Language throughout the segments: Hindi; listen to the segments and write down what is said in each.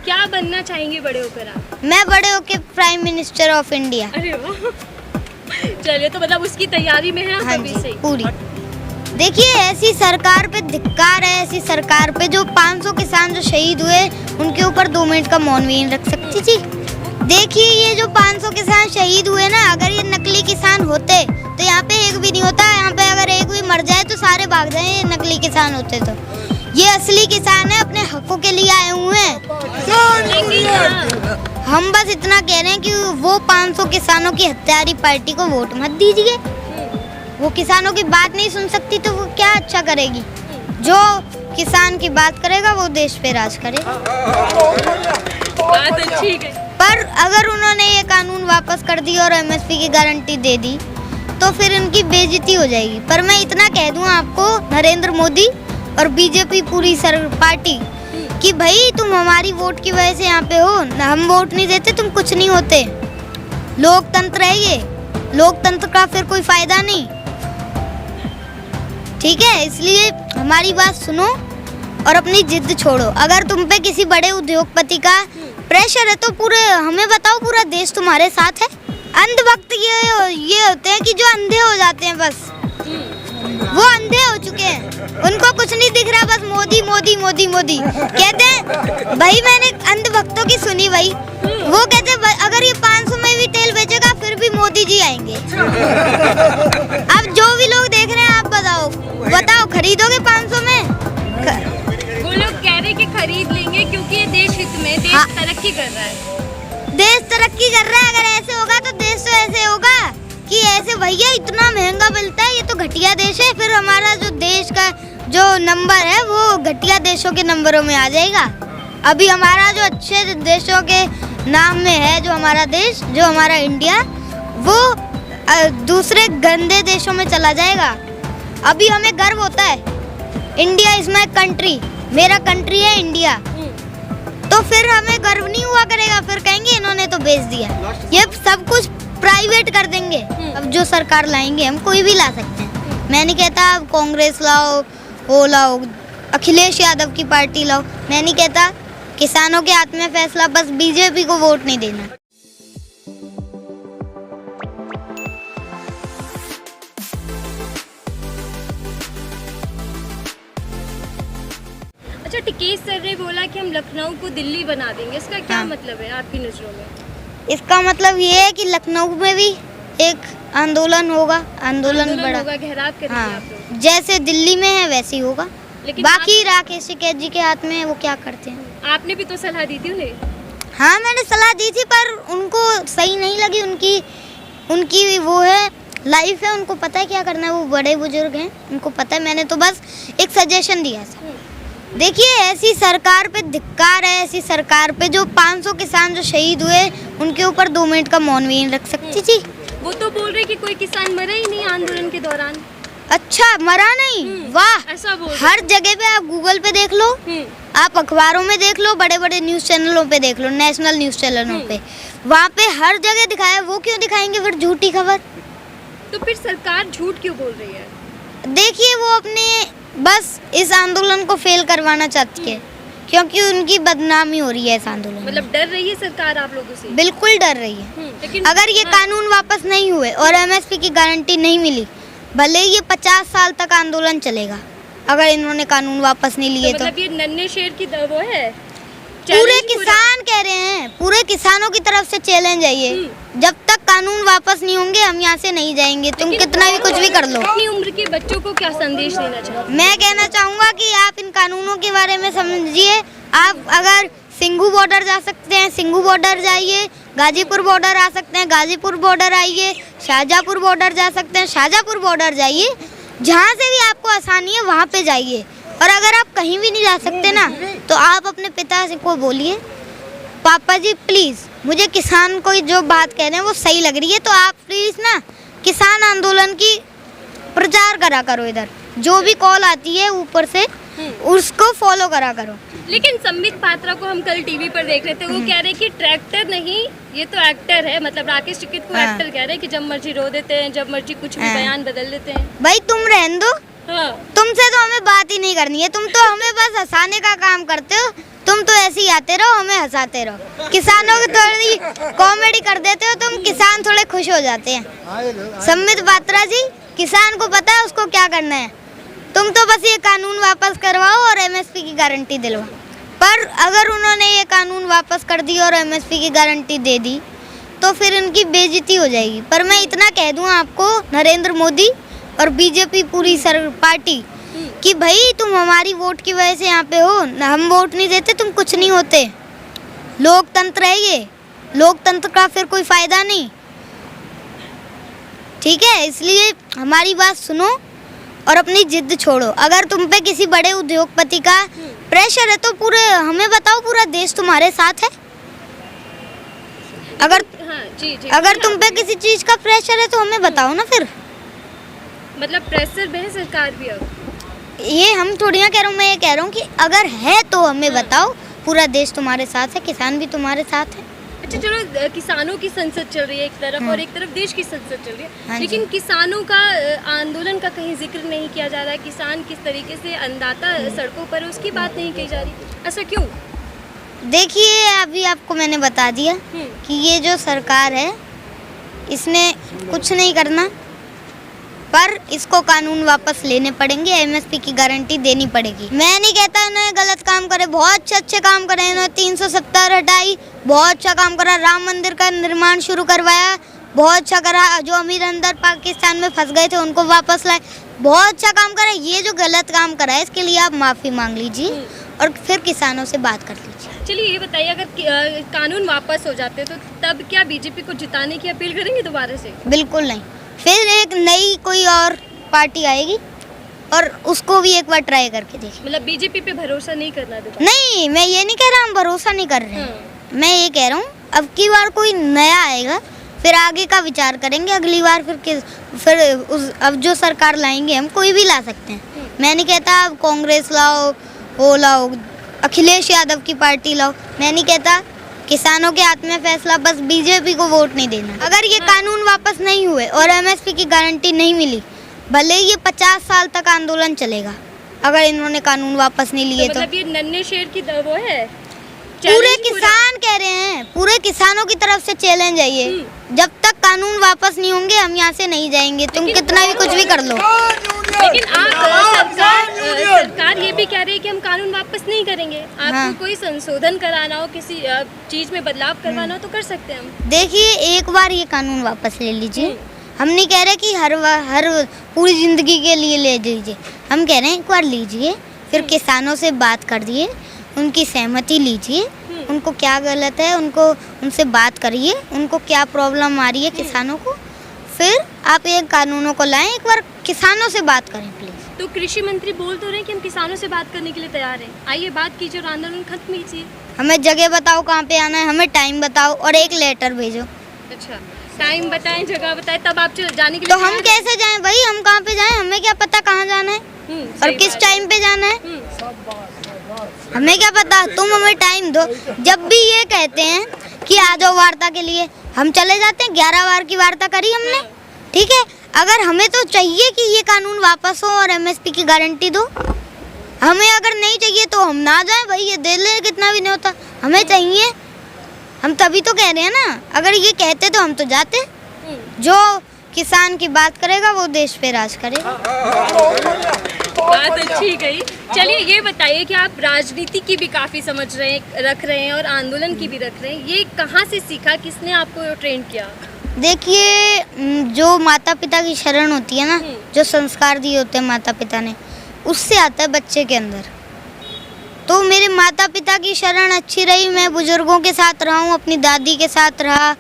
क्या बनना चाहेंगे बड़े होकर आप? मैं बड़े होके प्राइम मिनिस्टर ऑफ इंडिया। अरे वाह, चलिए, तो मतलब उसकी तैयारी में है आप हाँ अभी जी, से? पूरी। देखिए, ऐसी सरकार पे धिक्कार है, ऐसी सरकार पे जो 500 किसान जो शहीद हुए उनके ऊपर 2 मिनट का मौन भी नहीं रख सकती थी। देखिए, ये जो 500 किसान शहीद हुए ना, अगर ये नकली किसान होते तो यहाँ पे एक भी नहीं होता। यहाँ पे अगर एक भी मर जाए तो सारे भाग जाए, ये नकली किसान होते तो। ये असली किसान है, अपने हकों के लिए आए हुए हैं। हम बस इतना कह रहे हैं कि वो 500 किसानों की हत्यारी पार्टी को वोट मत दीजिए। वो किसानों की बात नहीं सुन सकती तो वो क्या अच्छा करेगी। जो किसान की बात करेगा वो देश पे राज करेगा। बात अच्छी है। पर अगर उन्होंने ये कानून वापस कर दी और एमएसपी की गारंटी दे दी तो फिर उनकी बेइज्जती हो जाएगी। पर मैं इतना कह दूं आपको, नरेंद्र मोदी और बीजेपी पूरी पार्टी, कि भाई तुम हमारी वोट की वजह से यहाँ पे हो, हम वोट नहीं देते तुम कुछ नहीं होते। लोकतंत्र है ये, लोकतंत्र का फिर कोई फायदा नहीं, ठीक है। इसलिए हमारी बात सुनो और अपनी जिद छोड़ो। अगर तुम पे किसी बड़े उद्योगपति का प्रेशर है तो पूरे हमें बताओ, पूरा देश तुम्हारे साथ है। अंधभक्त ये होते हैं कि जो अंधे हो जाते हैं, बस वो अंधे हो चुके हैं, उनको कुछ नहीं दिख रहा, बस मोदी मोदी मोदी मोदी कहते हैं। भाई मैंने अंधभक्तों की सुनी भाई, वो कहते हैं अगर ये 500 में भी तेल बेचेगा फिर भी मोदी जी आएंगे। अब जो भी लोग देख रहे हैं आप बताओ खरीदोगे 500 में? वो लोग कह रहे हैं कि खरीद लेंगे क्योंकि ये देश हित में, देश हाँ। तरक्की कर रहा है। देश तरक्की कर रहा है, अगर ऐसे होगा तो देश तो ऐसे होगा कि ऐसे भैया इतना महंगा मिलता है, ये तो घटिया देश है। फिर हमारा जो देश का जो नंबर है वो घटिया देशों के नंबरों में आ जाएगा। अभी हमारा जो अच्छे देशों के नाम में है, जो हमारा देश, जो हमारा इंडिया, वो दूसरे गंदे देशों में चला जाएगा। अभी हमें गर्व होता है, इंडिया इज माई कंट्री, मेरा कंट्री है इंडिया, तो फिर हमें गर्व नहीं हुआ करेगा। फिर कहेंगे इन्होंने तो बेच दिया। ये सब कुछ प्राइवेट कर देंगे। अब जो सरकार लाएंगे, हम कोई भी ला सकते हैं। मैं नहीं कहता अब कांग्रेस लाओ, वो लाओ, अखिलेश यादव की पार्टी लाओ, मैं नहीं कहता। किसानों के हाथ में फैसला, बस बीजेपी को वोट नहीं देना। अच्छा, टिकेश सर ने बोला कि हम लखनऊ को दिल्ली बना देंगे, इसका क्या हाँ। मतलब है आपकी नजरों में? इसका मतलब ये है कि लखनऊ में भी एक आंदोलन होगा, आंदोलन बड़ा होगा, घेराव करेंगे हाँ, आप लोग। जैसे दिल्ली में है वैसे ही होगा। लेकिन बाकी राकेश टिकैत जी के हाथ में है, वो क्या करते हैं। आपने भी तो सलाह दी थी उन्हें। हाँ, मैंने सलाह दी थी पर उनको सही नहीं लगी। उनकी वो है, लाइफ है, उनको पता है क्या करना है। वो बड़े बुजुर्ग हैं, उनको पता है। मैंने तो बस एक सजेशन दिया था। देखिए, ऐसी सरकार पे धिक्कार है, ऐसी सरकार पे जो 500 किसान जो शहीद हुए उनके ऊपर 2 मिनट का मौन भी नहीं रख सकती थी। वो तो बोल रहे कि कोई किसान मरा ही नहीं आंदोलन के दौरान। अच्छा, मरा नहीं? वाह, ऐसा बोल रहे। हर जगह पे आप गूगल पे देख लो, आप अखबारों में देख लो, बड़े बड़े न्यूज़ चैनलों पे देख लो, नेशनल न्यूज़ चैनलों पे, वहाँ पे हर जगह दिखाया। वो क्यों दिखाएंगे फिर झूठी खबर? तो फिर सरकार झूठ क्यों बोल रही है? देखिए, वो अपने बस इस आंदोलन को फेल करवाना चाहती है, क्योंकि उनकी बदनामी हो रही है इस आंदोलन। मतलब डर रही है सरकार आप लोगों से? बिल्कुल डर रही है। लेकिन अगर ये कानून वापस नहीं हुए और एमएसपी की गारंटी नहीं मिली, भले ये 50 साल तक आंदोलन चलेगा, अगर इन्होंने कानून वापस नहीं लिए तो मतलब ये नन्हे शेर की वो है, पूरे किसान कह रहे हैं, पूरे किसानों की तरफ से चैलेंज है ये। जब तक कानून वापस नहीं होंगे हम यहाँ से नहीं जाएंगे। तुम कितना भी कुछ भी कर लो। अपनी उम्र के बच्चों को क्या संदेश देना चाहते? मैं कहना चाहूँगा कि आप इन कानूनों के बारे में समझिए। आप अगर सिंघू बॉर्डर जा सकते हैं, सिंघू बॉर्डर जाइए। गाजीपुर बॉर्डर आ सकते हैं, गाजीपुर बॉर्डर आइए। शाहजहाँपुर बॉर्डर जा सकते हैं, शाहजहाँपुर बॉर्डर जाइए। जहाँ से भी आपको आसानी है वहाँ पे जाइए। और अगर आप कहीं भी नहीं जा सकते ना, तो आप अपने पिता को बोलिए, पापा जी प्लीज़ मुझे किसान कोई जो बात कह रहे हैं वो सही लग रही है, तो आप प्लीज़ ना किसान आंदोलन की प्रचार करा करो। इधर जो भी कॉल आती है ऊपर से उसको फॉलो करा करो। लेकिन संबित पात्रा को हम कल टीवी पर देख रहे थे, वो कह रहे कि ट्रैक्टर नहीं, ये तो एक्टर है। मतलब राकेश टिकैत को एक्टर कह रहे हैं कि जब मर्जी रो देते हैं, जब मर्जी कुछ भी बयान बदल देते हैं। भाई तुम रहने दो, हाँ। तुमसे तो हमें बात ही नहीं करनी है। तुम तो हमें बस हंसाने का काम करते हो। तुम तो ऐसे ही आते रहो, हमें हंसाते रहो। किसानों की थोड़ी कॉमेडी कर देते हो तुम, किसान थोड़े खुश हो जाते हैं। संबित पात्रा जी, किसान को पता है उसको क्या करना है। तुम तो बस ये कानून वापस करवाओ और एमएसपी की गारंटी दिलवाओ। पर अगर उन्होंने ये कानून वापस कर दी और एमएसपी की गारंटी दे दी तो फिर उनकी बेइज्जती हो जाएगी। पर मैं इतना कह दूं आपको, नरेंद्र मोदी और बीजेपी पूरी पार्टी, कि भाई तुम हमारी वोट की वजह से यहाँ पे हो, हम वोट नहीं देते तुम कुछ नहीं होते। लोकतंत्र है ये, लोकतंत्र का फिर कोई फायदा नहीं, ठीक है। इसलिए हमारी बात सुनो और अपनी जिद छोड़ो। अगर तुम पे किसी बड़े उद्योगपति का प्रेशर है तो पूरे हमें बताओ, पूरा देश तुम्हारे साथ है। अगर हाँ, जी, अगर तुम पे किसी चीज का प्रेशर है तो हमें बताओ ना फिर। मतलब प्रेशर में है सरकार भी अब। ये हम थोड़ी ना कह रहा हूँ, मैं ये कह रहा हूँ कि अगर है तो हमें बताओ। पूरा देश तुम्हारे साथ है, किसान भी तुम्हारे साथ है। अच्छा चलो, किसानों की संसद चल रही है एक तरफ और एक तरफ देश की संसद चल रही है, हाँ लेकिन किसानों का आंदोलन का कहीं जिक्र नहीं किया जा रहा है। किसान किस तरीके से अन्नदाता सड़कों पर है उसकी बात नहीं की जा रही, ऐसा क्यों? देखिए, अभी आपको मैंने बता दिया कि ये जो सरकार है इसने कुछ नहीं करना, पर इसको कानून वापस लेने पड़ेंगे, एमएसपी की गारंटी देनी पड़ेगी। मैं नहीं कहता इन्होंने गलत काम करे, बहुत अच्छे काम करे इन्होंने। 370 हटाई, बहुत अच्छा काम करा। राम मंदिर का निर्माण शुरू करवाया, बहुत अच्छा करा। जो अमीर अंदर पाकिस्तान में फंस गए थे उनको वापस लाए, बहुत अच्छा काम करा। ये जो गलत काम करा है इसके लिए आप माफ़ी मांग लीजिए और फिर किसानों से बात कर लीजिए। चलिए ये बताइए, अगर कानून वापस हो जाते तो तब क्या बीजेपी को जिताने की अपील करेंगे दोबारा से? बिल्कुल नहीं, फिर एक नई कोई और पार्टी आएगी और उसको भी एक बार ट्राई करके देखिए। मतलब बीजेपी पे भरोसा नहीं करना दोबारा? नहीं, मैं ये नहीं कह रहा हम भरोसा नहीं कर रहे हैं। मैं ये कह रहा हूँ अब की बार कोई नया आएगा, फिर आगे का विचार करेंगे। अगली बार अब जो सरकार लाएंगे हम कोई भी ला सकते हैं। मैं नहीं कहता अब कांग्रेस लाओ, वो लाओ, अखिलेश यादव की पार्टी लाओ। मैं नहीं कहता, किसानों के हाथ में फैसला, बस बीजेपी को वोट नहीं देना। अगर ये कानून वापस नहीं हुए और एमएसपी की गारंटी नहीं मिली, भले ये 50 साल तक आंदोलन चलेगा। अगर इन्होंने कानून वापस नहीं लिए तो मतलब ये नन्हे शेर की वो है, पूरे किसान कह रहे हैं, पूरे किसानों की तरफ से चैलेंज है ये। जब तक कानून वापस नहीं होंगे हम यहाँ से नहीं जाएंगे, तुम कितना भी कुछ भी कर लो। लेकिन आप सरकार ये भी कह रही है कि हम कानून वापस नहीं करेंगे। आपको कोई संशोधन कराना हो, किसी चीज में बदलाव करवाना हो तो कर सकते हैं हम। देखिए, एक बार ये कानून वापस ले लीजिए। हम नहीं कह रहे कि हर पूरी जिंदगी के लिए ले लीजिए। हम कह रहे हैं एक बार लीजिए, फिर किसानों से बात कर दिए, उनकी सहमति लीजिए, उनको क्या गलत है उनसे बात करिए, उनको क्या प्रॉब्लम आ रही है किसानों को, फिर आप ये कानूनों को लाएं। एक बार किसानों से बात करें प्लीज। तो कृषि मंत्री बोल तो रहे हैं कि हम किसानों से बात करने के लिए तैयार हैं, आइए बात कीजिए और आंदोलन खत्म कीजिए। हमें जगह बताओ कहाँ पे आना है, हमें टाइम बताओ और एक लेटर भेजो। अच्छा, टाइम बताएं, जगह बताएं, तब आप जाने के लिए। तो हम कैसे जाएं भाई, हम कहाँ पे जाएं? हमें क्या पता कहाँ जाना है और किस टाइम पे जाना है, हमें क्या पता। तुम हमें टाइम दो। जब भी ये कहते हैं कि आ जाओ वार्ता के लिए, हम चले जाते हैं। 11 बार की वार्ता करी हमने, ठीक है। अगर हमें तो चाहिए कि ये कानून वापस हो और एमएसपी की गारंटी दो। हमें अगर नहीं चाहिए तो हम ना जाएं भाई, ये दे ले कितना भी नहीं होता, हमें चाहिए। हम तभी तो कह रहे हैं ना, अगर ये कहते तो हम तो जाते। जो किसान की बात करेगा वो देश पे राज करेगा। बात अच्छी गई। चलिए ये बताइए कि आप राजनीति की भी काफ़ी समझ रख रहे हैं और आंदोलन की भी रख रहे हैं, ये कहाँ से सीखा, किसने आपको ट्रेन किया? देखिए, जो माता पिता की शरण होती है ना, जो संस्कार दिए होते हैं माता पिता ने, उससे आता है बच्चे के अंदर। तो मेरे माता पिता की शरण अच्छी रही, मैं बुजुर्गों के साथ रहा हूँ, अपनी दादी के साथ रहा,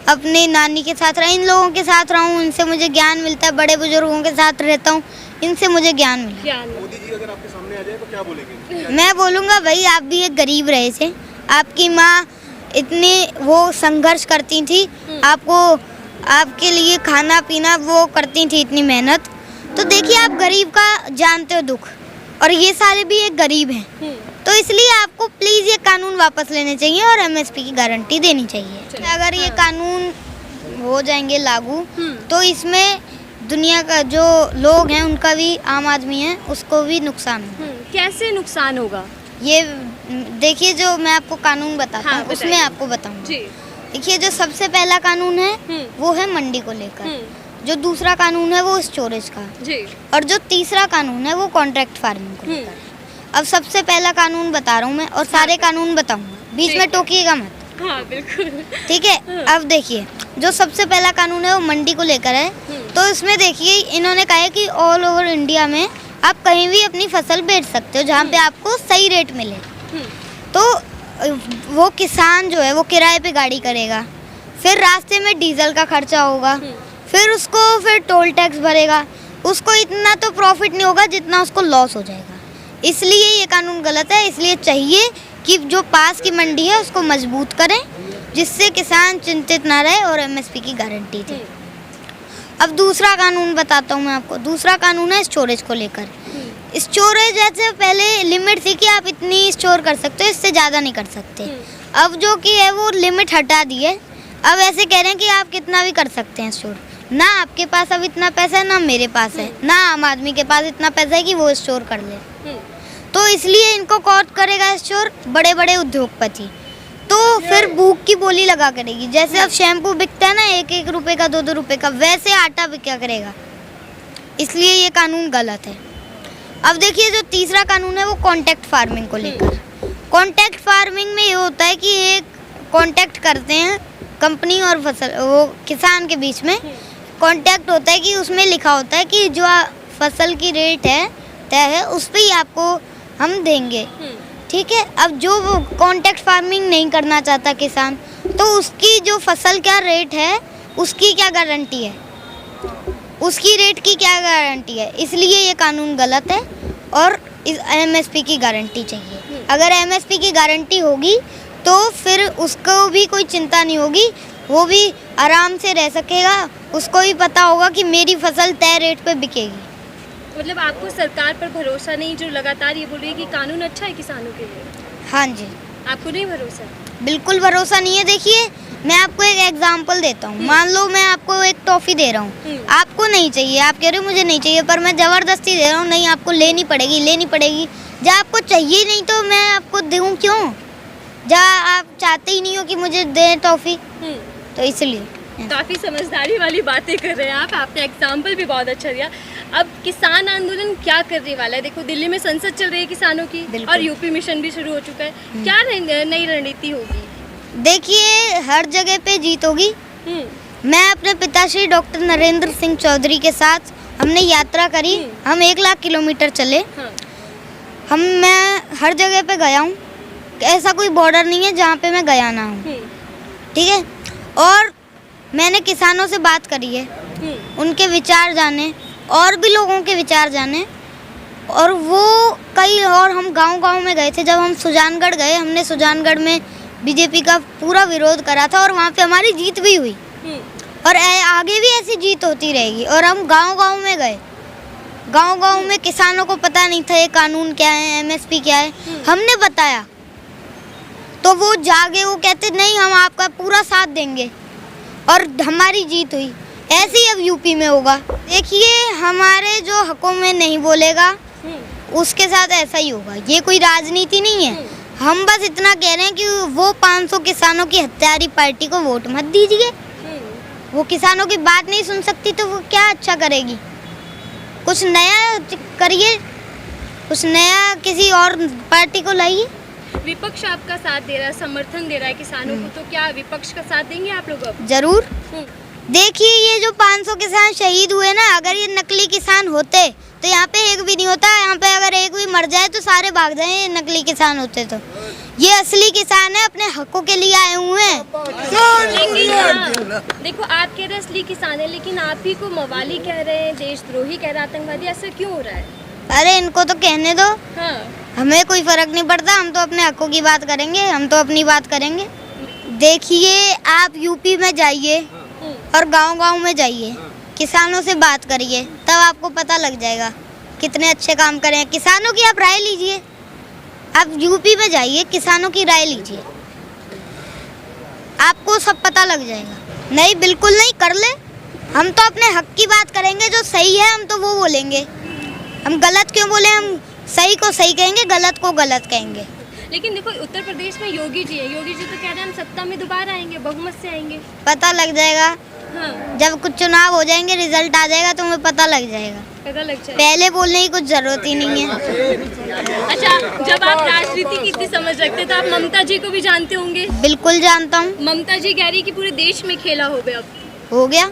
अपनी नानी के साथ रहा, इन लोगों के साथ रहा हूँ, इनसे मुझे ज्ञान मिलता है। बड़े बुजुर्गों के साथ रहता हूँ, इनसे मुझे ज्ञान मिला। मोदी जी अगर आपके सामने आ जाए तो क्या बोलेंगे? मैं बोलूँगा भाई आप भी एक गरीब रहे थे, आपकी माँ इतनी वो संघर्ष करती थी, आपके लिए खाना पीना वो करती थी, इतनी मेहनत। तो देखिए, आप गरीब का जानते हो दुख, और ये सारे भी एक गरीब हैं। तो इसलिए आपको प्लीज़ ये कानून वापस लेने चाहिए और एमएसपी की गारंटी देनी चाहिए। अगर ये कानून हो जाएंगे लागू तो इसमें दुनिया का जो लोग हैं उनका भी, आम आदमी है उसको भी नुकसान होगा। कैसे नुकसान होगा? ये देखिए, जो मैं आपको कानून बताता हाँ, हूँ उसमें बताइए। आपको बताऊंगा। जी। देखिए, जो सबसे पहला कानून है वो है मंडी को लेकर, जो दूसरा कानून है वो स्टोरेज का, जी। और जो तीसरा कानून है वो कॉन्ट्रैक्ट फार्मिंग को लेकर। अब सबसे पहला कानून बता रहा हूँ मैं, और सारे कानून बताऊंगा, बीच ठीक में है। टोकिएगा मत। हाँ बिल्कुल। ठीक है। अब देखिए, जो सबसे पहला कानून है वो मंडी को लेकर है। तो इसमें देखिए, इन्होंने कहा है कि ऑल ओवर इंडिया में आप कहीं भी अपनी फसल बेच सकते हो जहाँ पे आपको सही रेट मिले। तो वो किसान जो है वो किराए पे गाड़ी करेगा, फिर रास्ते में डीजल का खर्चा होगा, फिर उसको फिर टोल टैक्स भरेगा, उसको इतना तो प्रॉफिट नहीं होगा जितना उसको लॉस हो जाएगा। इसलिए ये कानून गलत है। इसलिए चाहिए कि जो पास की मंडी है उसको मजबूत करें, जिससे किसान चिंतित ना रहे और एमएसपी की गारंटी दे। अब दूसरा कानून बताता हूँ मैं आपको। दूसरा कानून है स्टोरेज को लेकर। स्टोरेज ऐसे पहले लिमिट थी कि आप इतनी स्टोर कर सकते हो, इससे ज़्यादा नहीं कर सकते। अब जो कि है वो लिमिट हटा दी है। अब ऐसे कह रहे हैं कि आप कितना भी कर सकते हैं स्टोर। ना आपके पास अब इतना पैसा है, ना मेरे पास है, ना आम आदमी के पास इतना पैसा है कि वो स्टोर कर ले। तो इसलिए इनको कौन करेगा स्टोर? बड़े बड़े उद्योगपति। तो फिर भूख की बोली लगा करेगी। जैसे अब शैम्पू बिकता है ना 1-1 रुपए का, 2-2 रुपए का, वैसे आटा बिका करेगा। इसलिए ये कानून गलत है। अब देखिए, जो तीसरा कानून है वो कॉन्ट्रैक्ट फार्मिंग को लेकर। कॉन्ट्रैक्ट फार्मिंग में ये होता है कि एक कॉन्ट्रैक्ट करते हैं कंपनी और वो किसान के बीच में। कॉन्ट्रैक्ट होता है कि उसमें लिखा होता है कि जो फसल की रेट है तय है उस पर ही आपको हम देंगे। ठीक है। अब जो वो कॉन्ट्रैक्ट फार्मिंग नहीं करना चाहता किसान, तो उसकी जो फसल का रेट है उसकी क्या गारंटी है, उसकी रेट की क्या गारंटी है? इसलिए ये कानून गलत है और इस एमएसपी की गारंटी चाहिए। अगर एमएसपी की गारंटी होगी तो फिर उसको भी कोई चिंता नहीं होगी, वो भी आराम से रह सकेगा। उसको भी पता होगा कि मेरी फसल तय रेट पे बिकेगी। मतलब आपको सरकार पर भरोसा नहीं, जो लगातार ये बोल रही है कि कानून अच्छा है किसानों के लिए? हाँ जी, आपको नहीं भरोसा? बिल्कुल भरोसा नहीं है। देखिए, मैं आपको एक एग्जांपल देता हूँ। मान लो मैं आपको एक टॉफ़ी दे रहा हूँ, आपको नहीं चाहिए, आप कह रहे हो मुझे नहीं चाहिए, पर मैं ज़बरदस्ती दे रहा हूँ, नहीं आपको लेनी पड़ेगी, लेनी पड़ेगी। जब आपको चाहिए नहीं तो मैं आपको दूँ क्यों? जब आप चाहते ही नहीं हो कि मुझे दें टॉफ़ी, तो इसलिए। काफ़ी समझदारी वाली बातें कर रहे हैं आप। आपने एग्जाम्पल भी बहुत अच्छा दिया। अब किसान आंदोलन क्या करने वाला है? देखो, दिल्ली में संसद चल रही है किसानों की, और यूपी मिशन भी शुरू हो चुका है। क्या नई रणनीति होगी? देखिए, हर जगह पे जीत होगी। मैं अपने पिताश्री डॉक्टर नरेंद्र सिंह चौधरी के साथ हमने यात्रा करी। हम 1 लाख किलोमीटर चले। मैं हर जगह पे गया हूँ। ऐसा कोई बॉर्डर नहीं है जहाँ पे मैं गया ना हूँ। ठीक है। और मैंने किसानों से बात करी है, उनके विचार जाने, और भी लोगों के विचार जाने। और वो कई, और हम गांव-गांव में गए थे। जब हम सुजानगढ़ गए, हमने सुजानगढ़ में बीजेपी का पूरा विरोध करा था और वहाँ पे हमारी जीत भी हुई। और आगे भी ऐसी जीत होती रहेगी। और हम गांव-गांव में गए, गांव-गांव में किसानों को पता नहीं था ये कानून क्या है, एमएसपी क्या है, हमने बताया तो वो जागे, वो कहते नहीं हम आपका पूरा साथ देंगे, और हमारी जीत हुई। ऐसे ही अब यूपी में होगा। देखिए, हमारे जो हकों में नहीं बोलेगा उसके साथ ऐसा ही होगा। ये कोई राजनीति नहीं है। हम बस इतना कह रहे हैं कि वो 500 किसानों की हत्यारी पार्टी को वोट मत दीजिए। वो किसानों की बात नहीं सुन सकती तो वो क्या अच्छा करेगी? कुछ नया करिए, कुछ नया किसी और पार्टी को लाइए। विपक्ष आपका साथ दे रहा है, समर्थन दे रहा है किसानों को, तो क्या विपक्ष का साथ देंगे आप लोग अब? जरूर। देखिए, ये जो 500 किसान शहीद हुए ना, अगर ये नकली किसान होते तो यहाँ पे एक भी नहीं होता। यहाँ पे अगर एक भी मर जाए तो सारे भाग जाए। ये नकली किसान होते तो ये असली किसान है, अपने हकों के लिए आए हुए हैं। देखो, आप कह रहे हैं असली किसान है, लेकिन आप ही को मवाली कह रहे हैं, देशद्रोही कह रहे हैं, आतंकवादी। ऐसा क्यों हो रहा है? अरे इनको तो कहने दो। हाँ। हमें कोई फर्क नहीं पड़ता। हम तो अपने हकों की बात करेंगे, हम तो अपनी बात करेंगे। देखिए, आप यूपी में जाइए और गांव-गांव में जाइए, किसानों से बात करिए, तब आपको पता लग जाएगा कितने अच्छे काम करें। किसानों की आप राय लीजिए। आप यूपी में जाइए, किसानों की राय लीजिए, आपको सब पता लग जाएगा। नहीं, बिल्कुल नहीं, कर ले। हम तो अपने हक की बात करेंगे, जो सही है हम तो वो बोलेंगे। हम गलत क्यों बोले? हम सही को सही कहेंगे, गलत को गलत कहेंगे। लेकिन देखो उत्तर प्रदेश में योगी जी है, योगी जी तो कह रहे हैं हम सत्ता में दोबारा आएंगे, बहुमत से आएंगे। पता लग जाएगा हाँ, जब कुछ चुनाव हो जाएंगे, रिजल्ट आ जाएगा तो हमें पता लग जाएगा। पता लग जाए। पहले बोलने की कुछ जरूरत ही नहीं है। अच्छा, जब आप राजनीति की इतनी समझ रखते हैं तो आप ममता जी को भी जानते होंगे। बिल्कुल जानता हूँ। ममता जी कह रही कि पूरे देश में खेला हो गया, अब हो गया,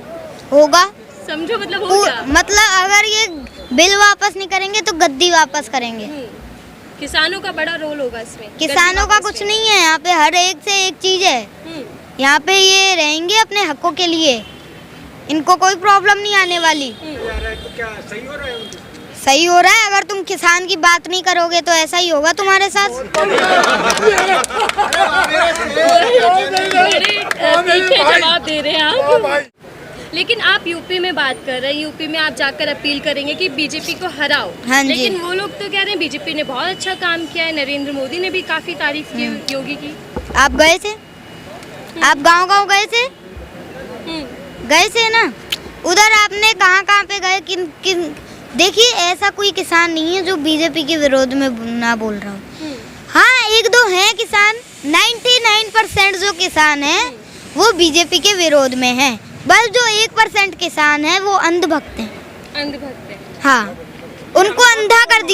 होगा। समझो मतलब हो गया। मतलब अगर ये बिल वापस नहीं करेंगे तो गद्दी वापस करेंगे। किसानों का बड़ा रोल होगा इसमें। किसानों का कुछ नहीं है यहाँ पे, हर एक से एक चीज है यहाँ पे। ये रहेंगे अपने हकों के लिए, इनको कोई प्रॉब्लम नहीं आने वाली। तो क्या सही हो रहा है उनकी? सही हो रहा है। अगर तुम किसान की बात नहीं करोगे तो ऐसा ही होगा तुम्हारे साथ। बड़े मीठे जवाब दे रहे हैं आप। लेकिन आप यूपी में बात कर रहे हैं, यूपी में आप जाकर अपील करेंगे कि बीजेपी को हराओ। हाँ जी। लेकिन वो लोग तो कह रहे हैं बीजेपी ने बहुत अच्छा काम किया है, नरेंद्र मोदी ने भी काफी तारीफ की योगी की। आप गए थे? आप गांव-गांव गए थे? गए थे ना? उधर आपने कहाँ पे गए? किन देखिए, ऐसा कोई किसान नहीं है जो बीजेपी के विरोध में ना बोल रहा हो। हाँ, एक दो हैं किसान, 99% जो किसान हैं वो बीजेपी के विरोध में हैं। बस जो 1% किसान है वो अंधभक्त हैं। अंधभक्त है। हाँ, उनको अंधा कर दिया।